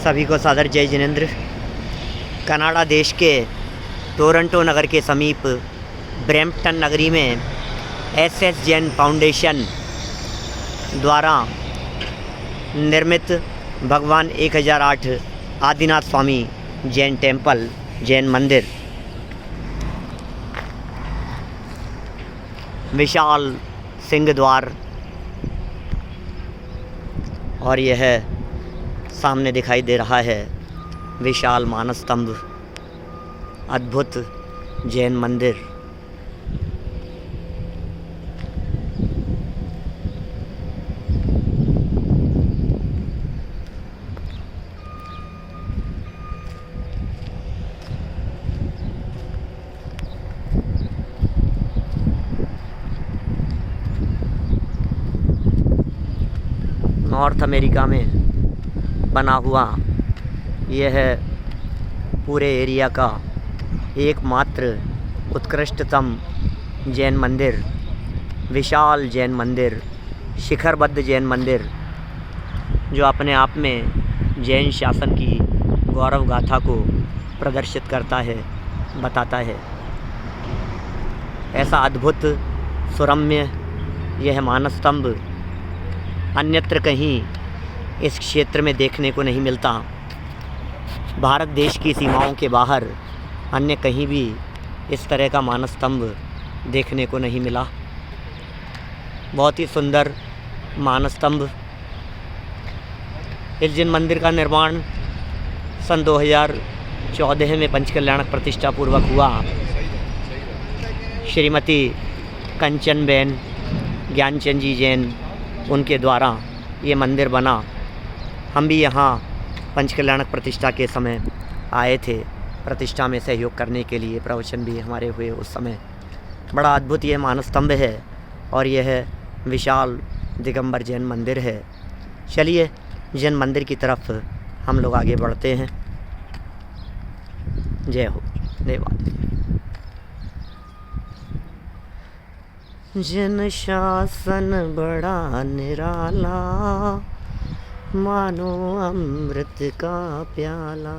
सभी को सादर जय जिनेंद्र। कनाडा देश के टोरंटो नगर के समीप ब्रैम्पटन नगरी में एस.एस. जैन फाउंडेशन द्वारा निर्मित भगवान 1008 आदिनाथ स्वामी जैन टेम्पल, जैन मंदिर, विशाल सिंह द्वार और यह सामने दिखाई दे रहा है विशाल मानस स्तंभ, अद्भुत जैन मंदिर। नॉर्थ अमेरिका में बना हुआ यह पूरे एरिया का एकमात्र उत्कृष्टतम जैन मंदिर, विशाल जैन मंदिर, शिखरबद्ध जैन मंदिर, जो अपने आप में जैन शासन की गौरव गाथा को प्रदर्शित करता है, बताता है। ऐसा अद्भुत सुरम्य यह मानस स्तंभ अन्यत्र कहीं इस क्षेत्र में देखने को नहीं मिलता। भारत देश की सीमाओं के बाहर अन्य कहीं भी इस तरह का मानस स्तंभ देखने को नहीं मिला। बहुत ही सुंदर मानस स्तंभ। इस जैन मंदिर का निर्माण सन 2014 में पंचकल्याणक प्रतिष्ठा पूर्वक हुआ। श्रीमती कंचनबेन ज्ञानचंद जी जैन, उनके द्वारा ये मंदिर बना। हम भी यहाँ पंचकल्याणक प्रतिष्ठा के समय आए थे प्रतिष्ठा में सहयोग करने के लिए, प्रवचन भी हमारे हुए उस समय। बड़ा अद्भुत ये मानस स्तंभ है और यह विशाल दिगंबर जैन मंदिर है। चलिए जैन मंदिर की तरफ हम लोग आगे बढ़ते हैं। जय हो देवादिदेव। जन शासन बड़ा निराला, मानो अमृत का प्याला।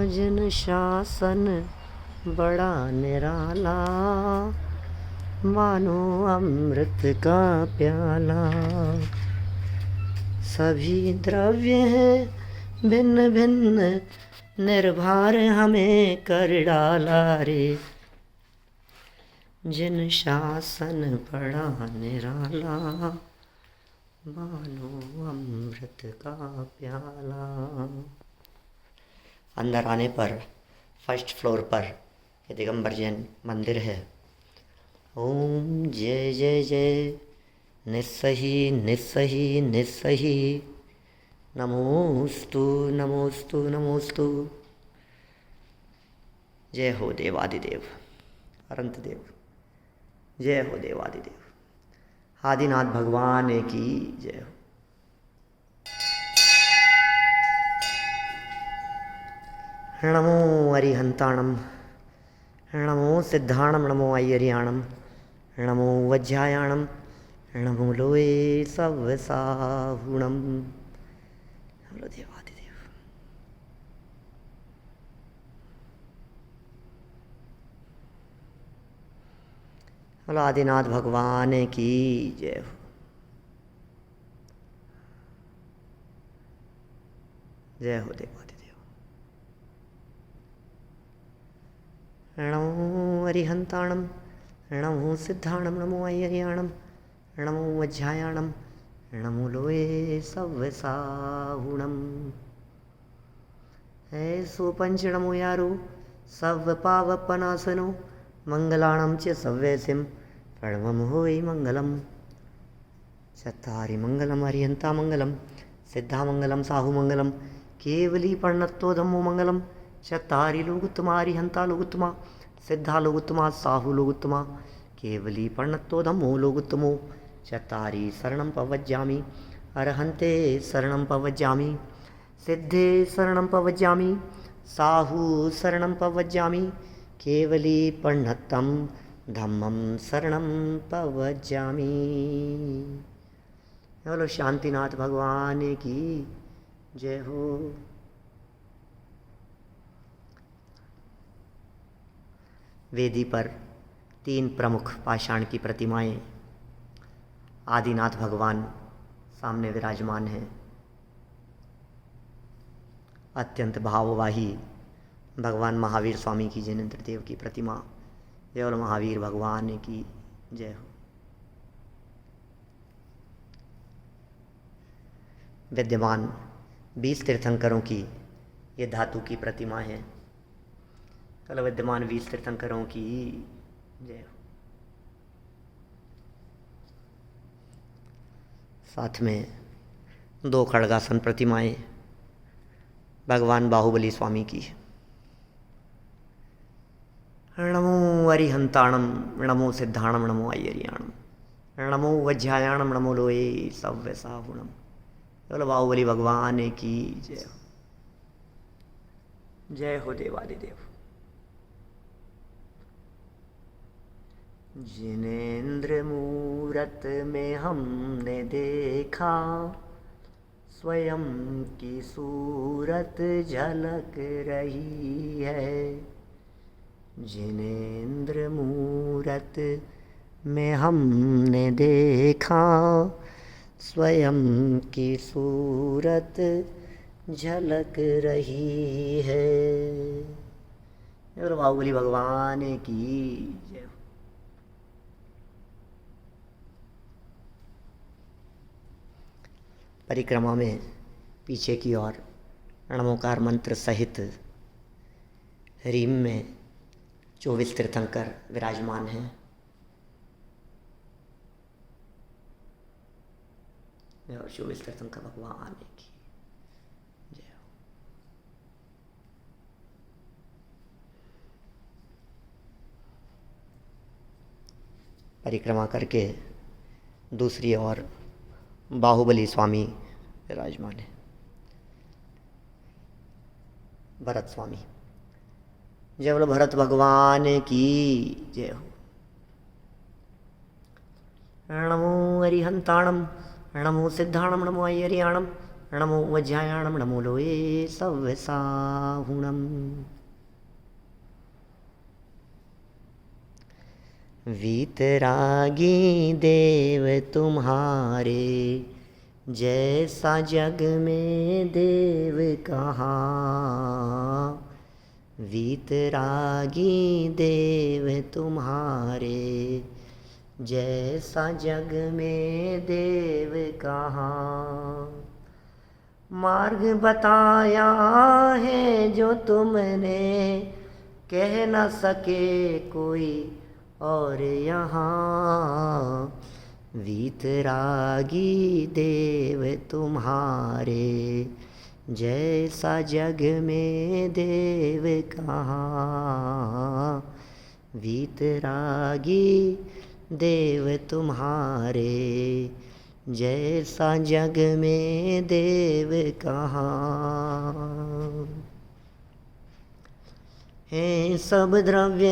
जन शासन बड़ा निराला, मानो अमृत का प्याला। सभी द्रव्य हैं भिन्न भिन्न, निर्भर हमें कर डाला रे। जिन शासन बड़ा निराला, मानो अमृत का प्याला। अंदर आने पर फर्स्ट फ्लोर पर ये दिगंबर जैन मंदिर है। ओम जय जय जय, निस्सही निस्सही निस्सही, नमोस्तु नमोस्तु नमोस्तु। जय हो देवादिदेव, अनंत देव। जय हो देवादिदेव, आदिनाथ भगवान की जय हो। नमो अरिहंताणम, नमो सिद्धाणम, नमो अय्यरियाणम, नमो वज्रायाणम, नमो लोए सवसाहुणम। हेलो देवादिदेव। हेलो आदिनाथ भगवान की जय हो। जय हो देवादिदेव। नमो अरिहंताणम, नमो सिद्धाणम, नमो अय्यरियाणम, नमो वज्रायाणम, नमो लोए सवसाहुणम। ऐसो पंच नमो यारो, सव पावपनासनो, मंगलाणं च सव्यसिं, प्रणवं होई मंगलम। चत्तारि मंगलम हरिहंता मंगलम, सिद्धा मंगलम साहु मंगलम, केवली पर्णत्तो धम्मो मंगलम। चत्तारि लोगुत्तमा हरिहंता लोगुत्तमा, सिद्धा लोगुत्तमा साहु लोगुत्तमा, केवली पर्णत्तो धम्मो लोगुत्तमो। चत्तारि शरणं पवज्जामि, अरहन्ते शरणं पवज्जामि, सिद्धे शरणं पवज्जामि, साहु शरणं पवज्जामि, केवली पर्णत्तं धम्मं शरणं पवज्जामि। बोलो शांतिनाथ भगवान की जय हो। वेदी पर 3 प्रमुख पाषाण की प्रतिमाएं आदिनाथ भगवान सामने विराजमान हैं। अत्यंत भाववाही भगवान महावीर स्वामी की जिनेन्द्र देव की प्रतिमा। केवल महावीर भगवान की जय हो। विद्यमान 20 तीर्थंकरों की ये धातु की प्रतिमा है। कल विद्यमान 20 तीर्थंकरों की जय हो। साथ में 2 खड़गासन प्रतिमाएं भगवान बाहुबली स्वामी की। नमो अरिहंताणम, नमो सिद्धाणम, नमो अय्यरियाणम, नमो वज्रायाणम, नमो लोये सव्य साहुणम। केवल बाहुबली भगवान की जय हो। जय हो देवादिदेव। जिनेन्द्र मूरत में हमने देखा, स्वयं की सूरत झलक रही है। जिनेन्द्र मूरत में हमने देखा, स्वयं की सूरत झलक रही है। और बाहुबली भगवान की जय हो। परिक्रमा में पीछे की ओर नमोकार मंत्र सहित रीम में 24 तीर्थंकर विराजमान हैं। और 24 तीर्थंकर भगवान की जय हो। परिक्रमा करके दूसरी ओर बाहुबली स्वामी विराजमान है। भरत स्वामी। जय बोलो भरत भगवान की जय हो। नमो अरिहंताणम, नमो सिद्धाणम, नमो अय्यरियाणम, नमो वज्रायाणम, नमो लोये सव्य साहुणम। वीतरागी देव तुम्हारे, जैसा जग में देव कहाँ। वीतरागी देव तुम्हारे, जैसा जग में देव कहाँ। मार्ग बताया है जो तुमने, कह न सके कोई और यहाँ। वीतरागी देव तुम्हारे, जैसा जग में देव कहाँ। वीतरागी देव तुम्हारे, जैसा जग में देव कहाँ। हैं सब द्रव्य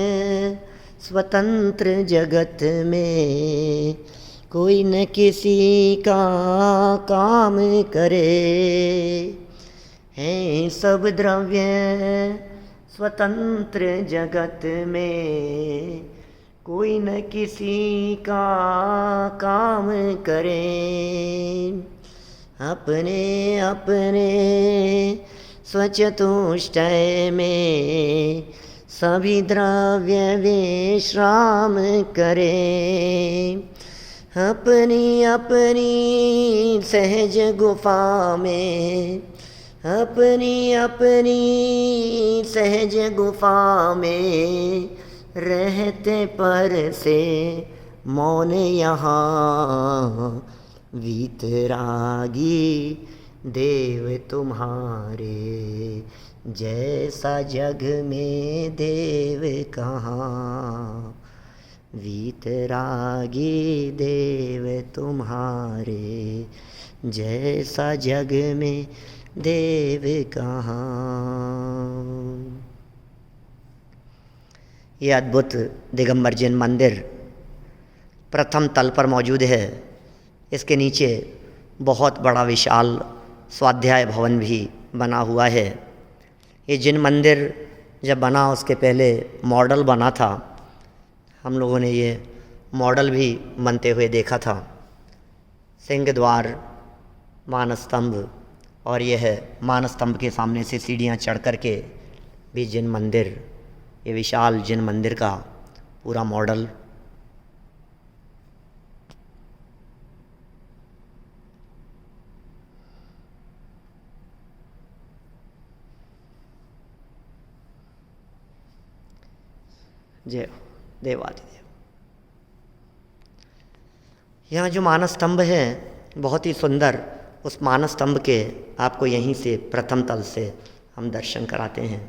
स्वतंत्र जगत में, कोई न किसी का काम करे। हैं सब द्रव्य स्वतंत्र जगत में, कोई न किसी का काम करे। अपने अपने स्वचतुष्टय में, सभी द्रव्य विश्राम करें। अपनी अपनी सहज गुफा में, अपनी अपनी सहज गुफा में, रहते पर से मौन यहाँ। वीतरागी देव तुम्हारे, जैसा जग में देव कहाँ। वीतरागी देव तुम्हारे, जैसा जग में देव कहाँ। ये अद्भुत दिगंबर जैन मंदिर प्रथम तल पर मौजूद है। इसके नीचे बहुत बड़ा विशाल स्वाध्याय भवन भी बना हुआ है। ये जिन मंदिर जब बना उसके पहले मॉडल बना था, हम लोगों ने ये मॉडल भी बनते हुए देखा था। सिंह द्वार, मानस स्तंभ, और यह मानस स्तंभ के सामने से सीढ़ियाँ चढ़ कर के भी जिन मंदिर, ये विशाल जिन मंदिर का पूरा मॉडल। जय देवादिदेव। यहाँ जो मानस स्तंभ है बहुत ही सुंदर, उस मानस स्तंभ के आपको यहीं से प्रथम तल से हम दर्शन कराते हैं।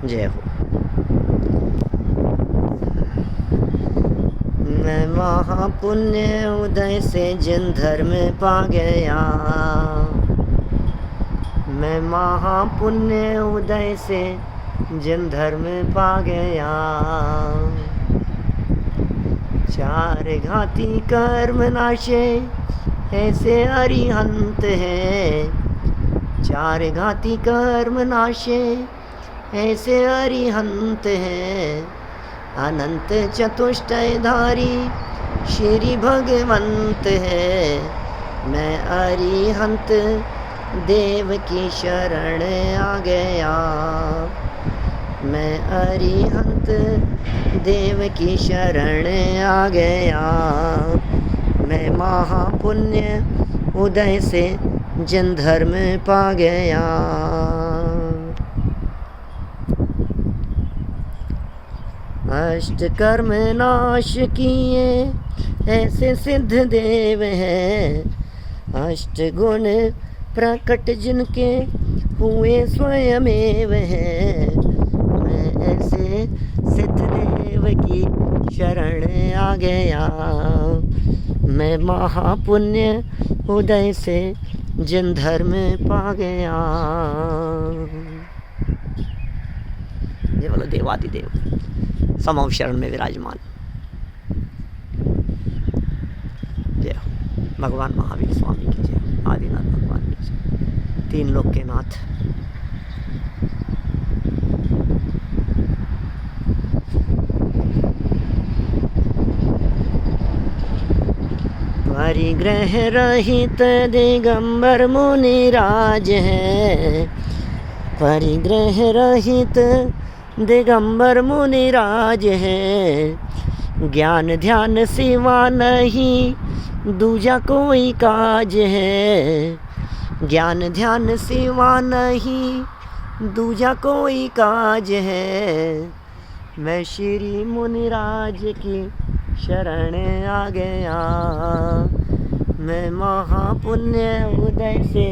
जय हो। मैं महापुण्य उदय से जिन धर्म पा गया, मैं महापुण्य उदय से जिन धर्म पा गया। चार घाती कर्म नाशे ऐसे अरिहंत है, चार घाती कर्म नाशे ऐसे अरिहंत है। अनंत चतुष्टयधारी श्री भगवंत है, मैं अरिहंत देव की शरण आ गया, मैं अरिहंत देव की शरण आ गया। मैं महापुण्य उदय से जन धर्म पा गया। अष्ट कर्म नाश किए ऐसे सिद्ध देव हैं, अष्ट गुण प्रकट जिनके हुए स्वयमेव हैं। मैं ऐसे सिद्ध देव की शरण आ गया, मैं महापुण्य उदय से जिन धर्म पा गया। ये बोलो देवादिदेव समव शरण में विराजमान। जय हो। भगवान महावीर स्वामी की जय, आदिनाथ भगवान की जय, तीन लोक के नाथ। परिग्रह रहित दिगंबर मुनिराज है, परिग्रह रहित दिगंबर मुनिराज है। ज्ञान ध्यान सिवा नहीं दूजा कोई काज है, ज्ञान ध्यान सिवा नहीं दूजा कोई काज है। मैं श्री मुनिराज की शरण आ गया, मैं महापुण्य उदय से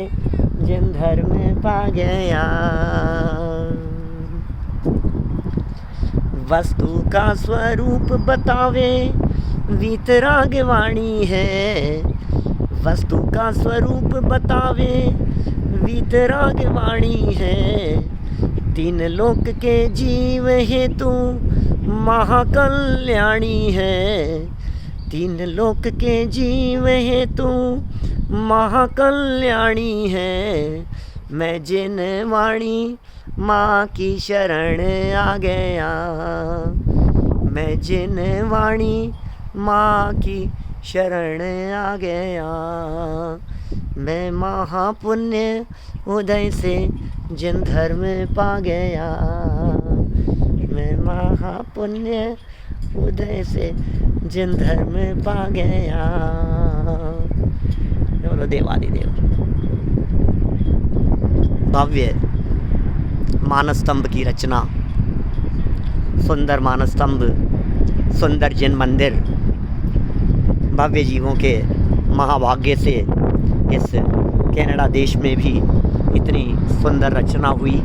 जिन धर्म पा गया। वस्तु का स्वरूप बतावे वीतराग वाणी है, वस्तु का स्वरूप बतावे वीतराग वाणी है। तीन लोक के जीव हेतु महाकल्याणी है, तीन लोक के जीव हेतु महाकल्याणी है। मैं जिन वाणी माँ की शरण आ गया, मैं जिन वाणी माँ की शरण आ गया। मैं महापुण्य उदय से जिन धर्म पा गया, मैं महापुण्य उदय से जिन धर्म पा गया। बोलो देवादिदेव। भव्य मानस स्तंभ की रचना, सुंदर मानस स्तंभ, सुंदर जिन मंदिर, भव्य जीवों के महाभाग्य से इस कनाडा देश में भी इतनी सुंदर रचना हुई।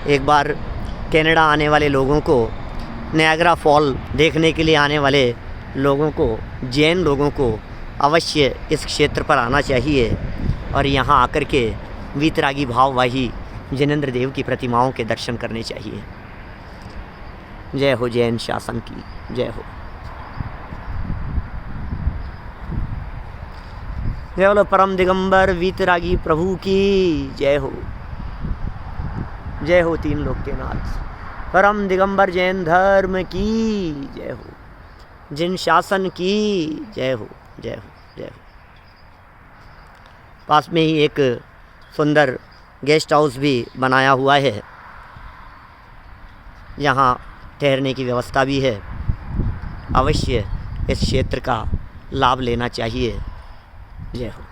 एक बार कनाडा आने वाले लोगों को, नायग्रा फॉल देखने के लिए आने वाले लोगों को, जैन लोगों को अवश्य इस क्षेत्र पर आना चाहिए और यहाँ आकर के वीतरागी भाववाही जिनेंद्र देव की प्रतिमाओं के दर्शन करने चाहिए। जय हो जैन शासन की, जय हो। जय बोलो परम दिगंबर वीतरागी प्रभु की जय हो। जय हो तीन लोक के नाथ परम दिगंबर जैन धर्म की जय हो। जिन शासन की जय हो, जय हो, जय हो। पास में ही एक सुंदर गेस्ट हाउस भी बनाया हुआ है, यहाँ ठहरने की व्यवस्था भी है। अवश्य इस क्षेत्र का लाभ लेना चाहिए। जय हो।